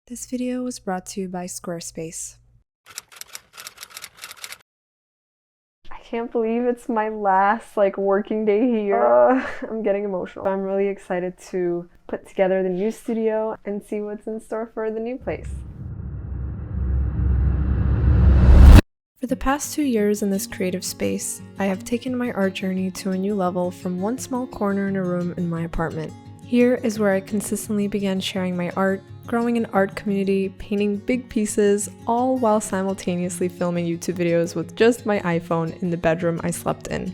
This video was brought to you by Squarespace. I can't believe it's my last working day here. I'm getting emotional. I'm really excited to put together the new studio and see what's in store for the new place. For the past 2 years in this creative space, I have taken my art journey to a new level from one small corner in a room in my apartment. Here is where I consistently began sharing my art, growing an art community, painting big pieces, all while simultaneously filming YouTube videos with just my iPhone in the bedroom I slept in.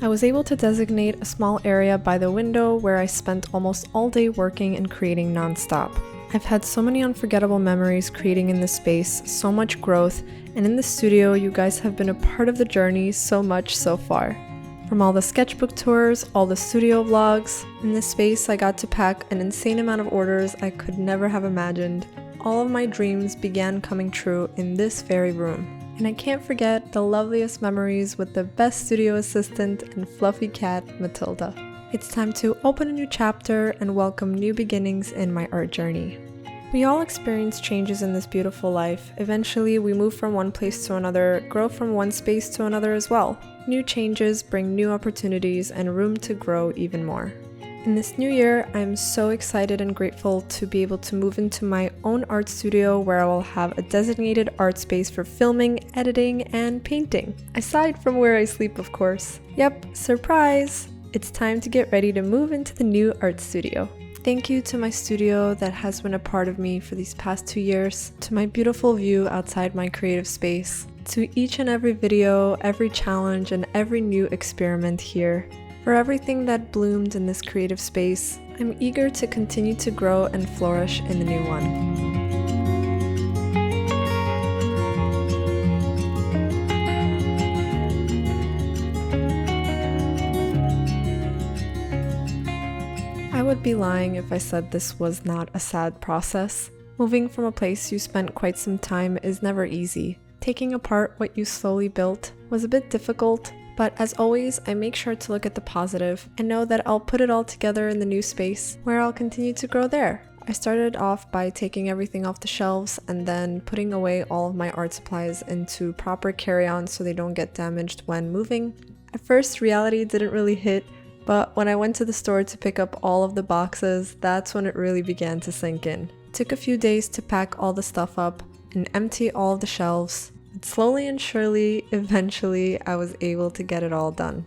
I was able to designate a small area by the window where I spent almost all day working and creating non-stop. I've had so many unforgettable memories creating in this space, so much growth, and in the studio you guys have been a part of the journey so much so far. From all the sketchbook tours, all the studio vlogs, in this space I got to pack an insane amount of orders I could never have imagined. All of my dreams began coming true in this very room. And I can't forget the loveliest memories with the best studio assistant and fluffy cat, Matilda. It's time to open a new chapter and welcome new beginnings in my art journey. We all experience changes in this beautiful life. Eventually, we move from one place to another, grow from one space to another as well. New changes bring new opportunities and room to grow even more. In this new year, I'm so excited and grateful to be able to move into my own art studio where I will have a designated art space for filming, editing, and painting. Aside from where I sleep, of course. Yep, surprise! It's time to get ready to move into the new art studio. Thank you to my studio that has been a part of me for these past 2 years, to my beautiful view outside my creative space, to each and every video, every challenge, and every new experiment here. For everything that bloomed in this creative space, I'm eager to continue to grow and flourish in the new one. I would be lying if I said this was not a sad process. Moving from a place you spent quite some time is never easy. Taking apart what you slowly built was a bit difficult, but as always, I make sure to look at the positive and know that I'll put it all together in the new space where I'll continue to grow there. I started off by taking everything off the shelves and then putting away all of my art supplies into proper carry-on so they don't get damaged when moving. At first, reality didn't really hit, but when I went to the store to pick up all of the boxes, that's when it really began to sink in. It took a few days to pack all the stuff up and empty all of the shelves. But slowly and surely, eventually, I was able to get it all done.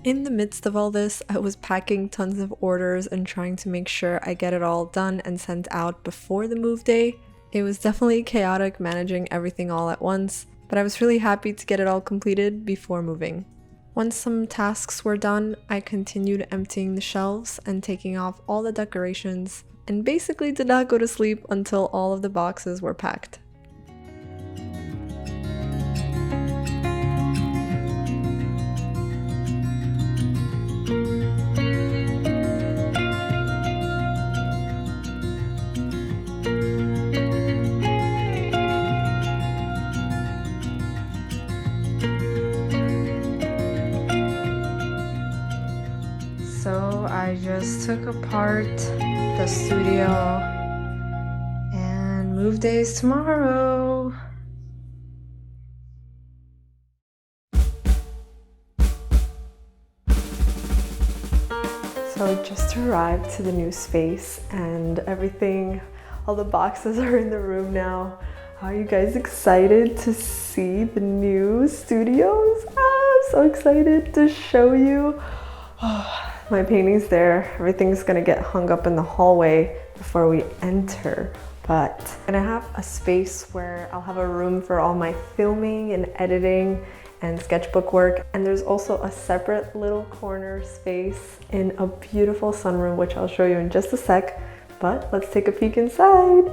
In the midst of all this, I was packing tons of orders and trying to make sure I get it all done and sent out before the move day. It was definitely chaotic managing everything all at once, but I was really happy to get it all completed before moving. Once some tasks were done, I continued emptying the shelves and taking off all the decorations, and basically did not go to sleep until all of the boxes were packed. So I just took apart the studio and move day is tomorrow. So I just arrived to the new space and everything, all the boxes are in the room now. Are you guys excited to see the new studios? I'm so excited to show you. My painting's there. Everything's gonna get hung up in the hallway before we enter. But I'm gonna have a space where I'll have a room for all my filming and editing and sketchbook work. And there's also a separate little corner space in a beautiful sunroom, which I'll show you in just a sec. But let's take a peek inside.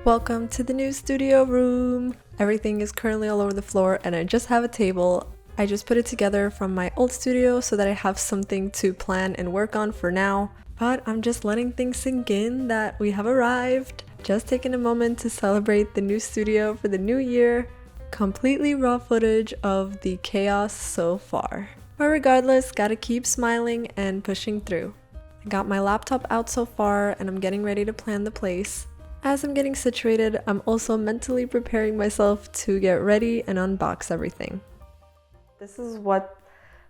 Welcome to the new studio room! Everything is currently all over the floor and I just have a table. I just put it together from my old studio so that I have something to plan and work on for now. But I'm just letting things sink in that we have arrived. Just taking a moment to celebrate the new studio for the new year. Completely raw footage of the chaos so far. But regardless, gotta keep smiling and pushing through. I got my laptop out so far and I'm getting ready to plan the place. As I'm getting situated, I'm also mentally preparing myself to get ready and unbox everything. This is what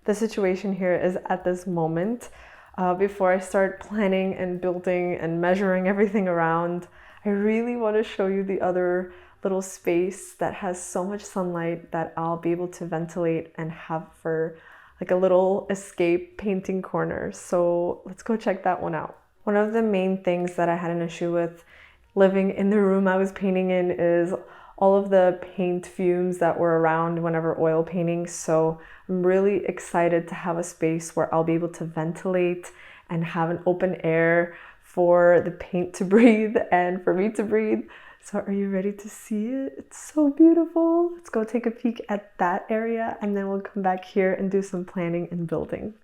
the situation here is at this moment. Before I start planning and building and measuring everything around, I really want to show you the other little space that has so much sunlight that I'll be able to ventilate and have for like a little escape painting corner. So let's go check that one out. One of the main things that I had an issue with living in the room I was painting in is all of the paint fumes that were around whenever oil painting. So I'm really excited to have a space where I'll be able to ventilate and have an open air for the paint to breathe and for me to breathe. So are you ready to see it? It's so beautiful. Let's go take a peek at that area and then we'll come back here and do some planning and building.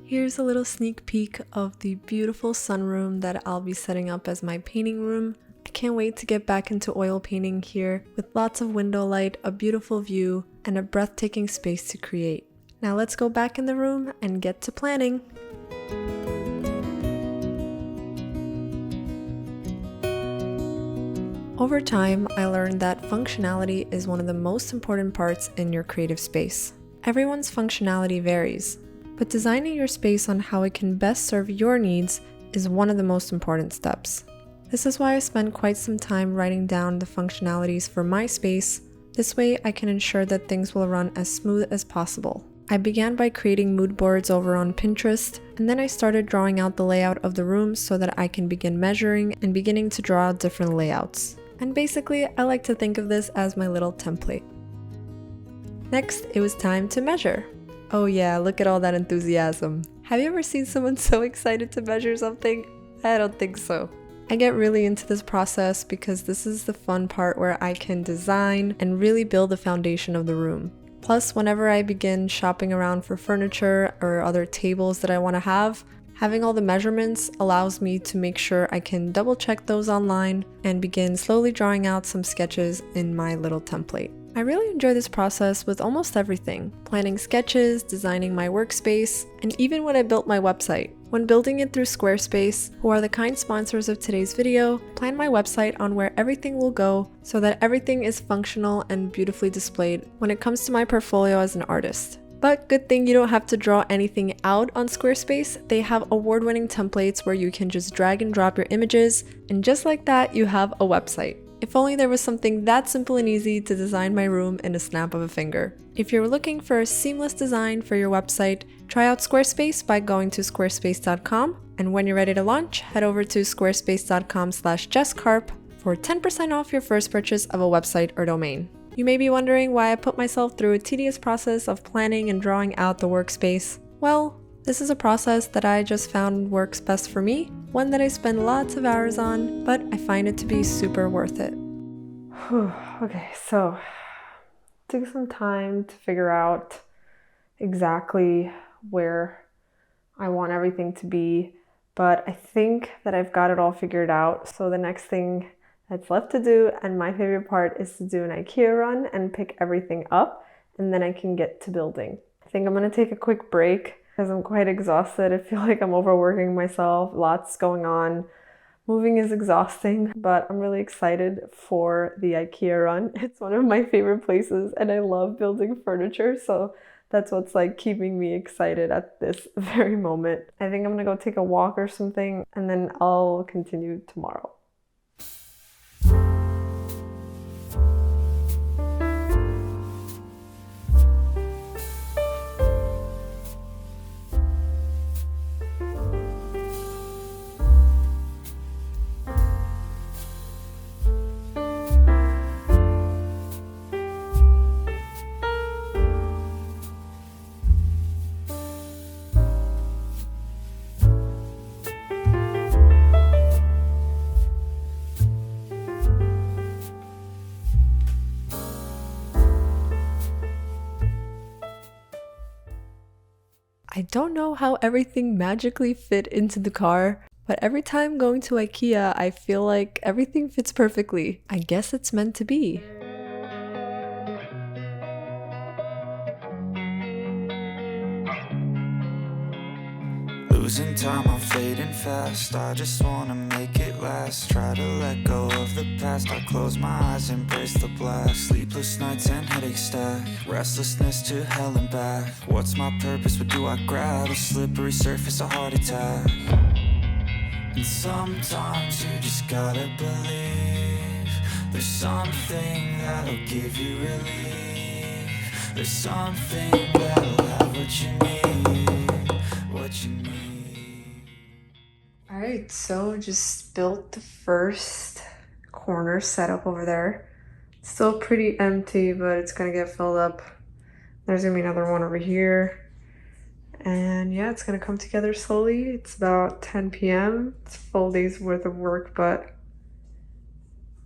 Here's a little sneak peek of the beautiful sunroom that I'll be setting up as my painting room. I can't wait to get back into oil painting here with lots of window light, a beautiful view, and a breathtaking space to create. Now let's go back in the room and get to planning. Over time, I learned that functionality is one of the most important parts in your creative space. Everyone's functionality varies, but designing your space on how it can best serve your needs is one of the most important steps. This is why I spent quite some time writing down the functionalities for my space. This way I can ensure that things will run as smooth as possible. I began by creating mood boards over on Pinterest, and then I started drawing out the layout of the room so that I can begin measuring and beginning to draw out different layouts. And basically, I like to think of this as my little template. Next, it was time to measure. Oh yeah, look at all that enthusiasm. Have you ever seen someone so excited to measure something? I don't think so. I get really into this process because this is the fun part where I can design and really build the foundation of the room. Plus, whenever I begin shopping around for furniture or other tables that I want to have, having all the measurements allows me to make sure I can double check those online and begin slowly drawing out some sketches in my little template. I really enjoy this process with almost everything, planning sketches, designing my workspace, and even when I built my website. When building it through Squarespace, who are the kind sponsors of today's video, plan my website on where everything will go so that everything is functional and beautifully displayed when it comes to my portfolio as an artist. But good thing you don't have to draw anything out on Squarespace. They have award-winning templates where you can just drag and drop your images, and just like that, you have a website. If only there was something that simple and easy to design my room in a snap of a finger. If you're looking for a seamless design for your website, try out Squarespace by going to squarespace.com, and when you're ready to launch, head over to squarespace.com/JessCarp for 10% off your first purchase of a website or domain. You may be wondering why I put myself through a tedious process of planning and drawing out the workspace. Well, this is a process that I just found works best for me, one that I spend lots of hours on, but I find it to be super worth it. Okay, so took some time to figure out exactly where I want everything to be, but I think that I've got it all figured out. So the next thing that's left to do, and my favorite part, is to do an Ikea run and pick everything up, and then I can get to building. I think I'm gonna take a quick break because I'm quite exhausted. I feel like I'm overworking myself, lots going on. Moving is exhausting, but I'm really excited for the Ikea run. It's one of my favorite places and I love building furniture, so that's what's like keeping me excited at this very moment. I think I'm gonna go take a walk or something and then I'll continue tomorrow. I don't know how everything magically fit into the car, but every time going to Ikea, I feel like everything fits perfectly. I guess it's meant to be. Losing time, I'm fading fast. I just wanna make it last. Try to let go of the past. I close my eyes, embrace the blast. Sleepless nights and headaches stack. Restlessness to hell and back. What's my purpose? What do I grab? A slippery surface, a heart attack. And sometimes you just gotta believe there's something that'll give you relief. There's something that'll have what you need. What you need. Alright, so just built the first corner setup over there. Still pretty empty, but it's gonna get filled up. There's gonna be another one over here. And yeah, it's gonna come together slowly. It's about 10 p.m. It's a full day's worth of work, but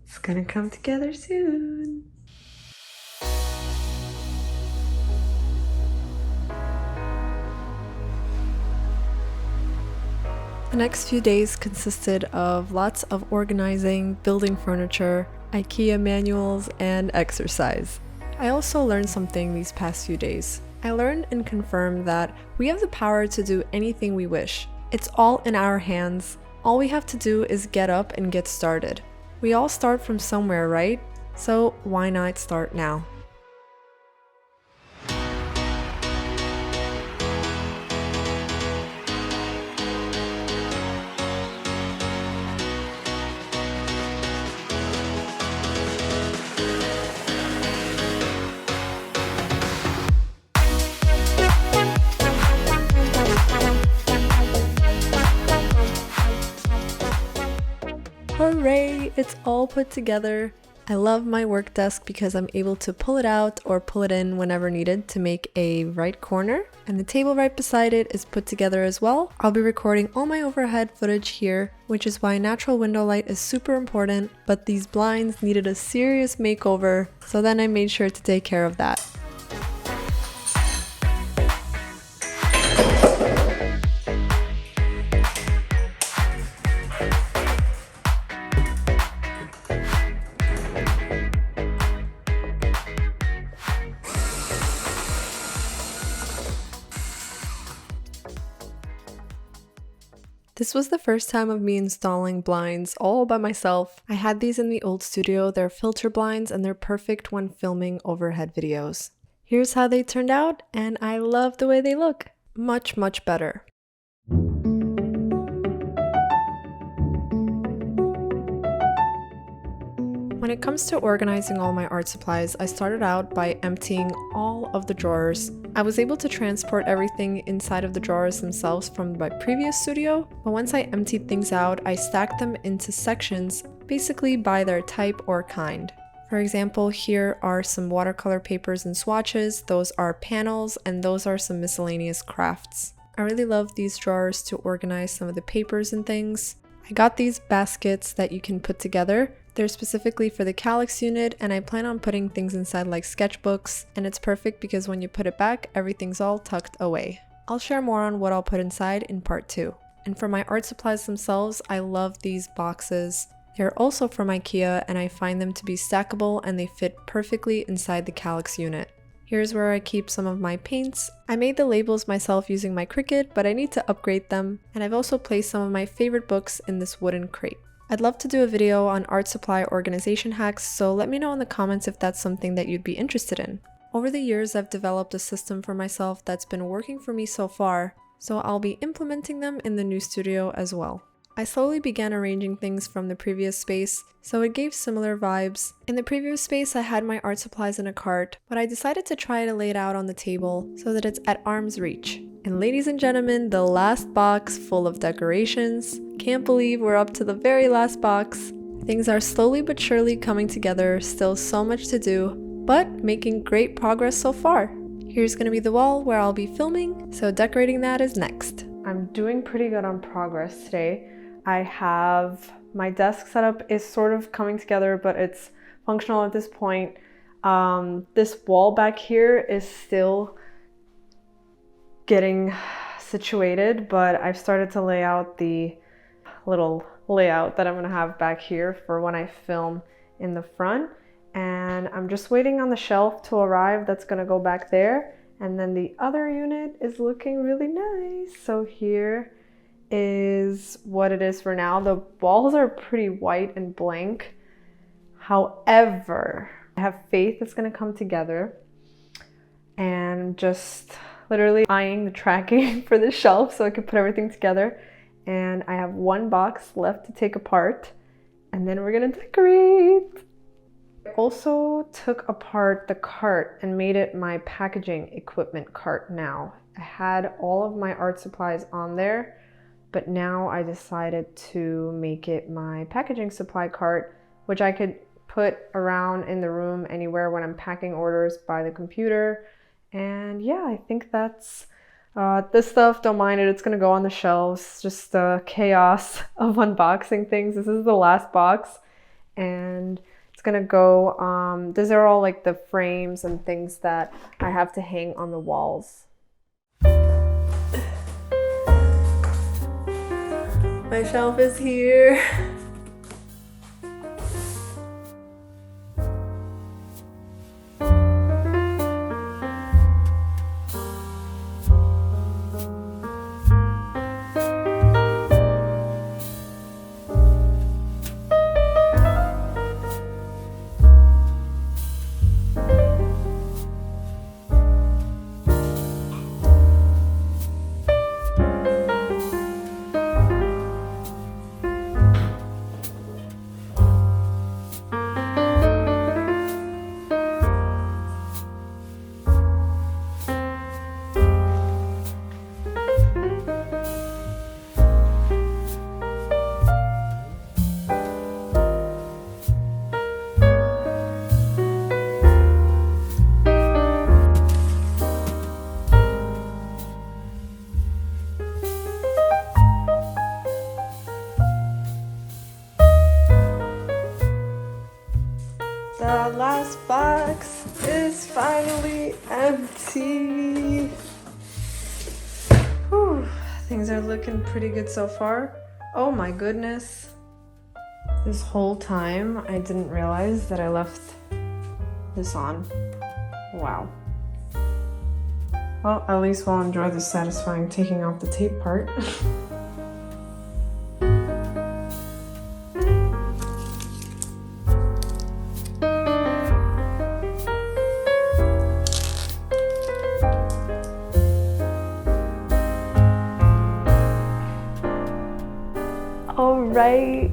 it's gonna come together soon. The next few days consisted of lots of organizing, building furniture, IKEA manuals, and exercise. I also learned something these past few days. I learned and confirmed that we have the power to do anything we wish. It's all in our hands. All we have to do is get up and get started. We all start from somewhere, right? So why not start now? Hooray! It's all put together. I love my work desk because I'm able to pull it out or pull it in whenever needed to make a right corner. And the table right beside it is put together as well. I'll be recording all my overhead footage here, which is why natural window light is super important, but these blinds needed a serious makeover, so then I made sure to take care of that. This was the first time of me installing blinds all by myself. I had these in the old studio. They're filter blinds and they're perfect when filming overhead videos. Here's how they turned out, and I love the way they look. Much, much better. When it comes to organizing all my art supplies, I started out by emptying all of the drawers. I was able to transport everything inside of the drawers themselves from my previous studio, but once I emptied things out, I stacked them into sections, basically by their type or kind. For example, here are some watercolor papers and swatches, those are panels, and those are some miscellaneous crafts. I really love these drawers to organize some of the papers and things. I got these baskets that you can put together. They're specifically for the Calyx unit, and I plan on putting things inside like sketchbooks, and it's perfect because when you put it back, everything's all tucked away. I'll share more on what I'll put inside in part 2. And for my art supplies themselves, I love these boxes. They're also from Ikea, and I find them to be stackable and they fit perfectly inside the Calyx unit. Here's where I keep some of my paints. I made the labels myself using my Cricut, but I need to upgrade them, and I've also placed some of my favorite books in this wooden crate. I'd love to do a video on art supply organization hacks, so let me know in the comments if that's something that you'd be interested in. Over the years, I've developed a system for myself that's been working for me so far, so I'll be implementing them in the new studio as well. I slowly began arranging things from the previous space, so it gave similar vibes. In the previous space, I had my art supplies in a cart, but I decided to try to lay it out on the table so that it's at arm's reach. And ladies and gentlemen, the last box full of decorations. Can't believe we're up to the very last box. Things are slowly but surely coming together, still so much to do, but making great progress so far. Here's gonna be the wall where I'll be filming, so decorating that is next. I'm doing pretty good on progress today. I have my desk setup is sort of coming together, but it's functional at this point. This wall back here is still getting situated, but I've started to lay out the little layout that I'm gonna have back here for when I film in the front. And I'm just waiting on the shelf to arrive that's gonna go back there. And then the other unit is looking really nice. So here is what it is for now. The walls are pretty white and blank. However, I have faith it's gonna come together. And just literally eyeing the tracking for the shelf so I can put everything together. And I have one box left to take apart, and then we're gonna decorate. I also took apart the cart and made it my packaging equipment cart now. I had all of my art supplies on there, but now I decided to make it my packaging supply cart, which I could put around in the room anywhere when I'm packing orders by the computer. And yeah, I think that's this stuff. Don't mind it, it's gonna go on the shelves. Just the chaos of unboxing things. This is the last box, and it's gonna go, these are all like the frames and things that I have to hang on the walls. My shelf is here. The last box is finally empty. Whew. Things are looking pretty good so far. Oh my goodness. This whole time I didn't realize that I left this on. Wow. Well, at least we'll enjoy the satisfying taking off the tape part. Right.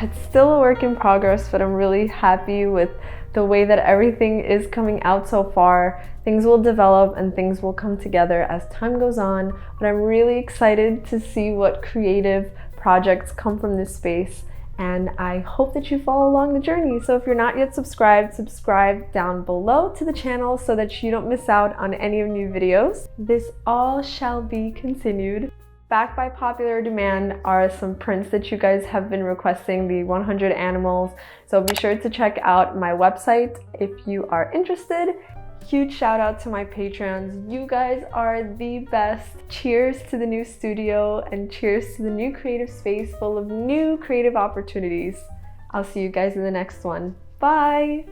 It's still a work in progress, but I'm really happy with the way that everything is coming out so far. Things will develop and things will come together as time goes on, but I'm really excited to see what creative projects come from this space, and I hope that you follow along the journey. So if you're not yet subscribed, subscribe down below to the channel so that you don't miss out on any of new videos. This all shall be continued. Back by popular demand are some prints that you guys have been requesting, the 100 animals. So be sure to check out my website if you are interested. Huge shout out to my patrons. You guys are the best. Cheers to the new studio and cheers to the new creative space full of new creative opportunities. I'll see you guys in the next one. Bye!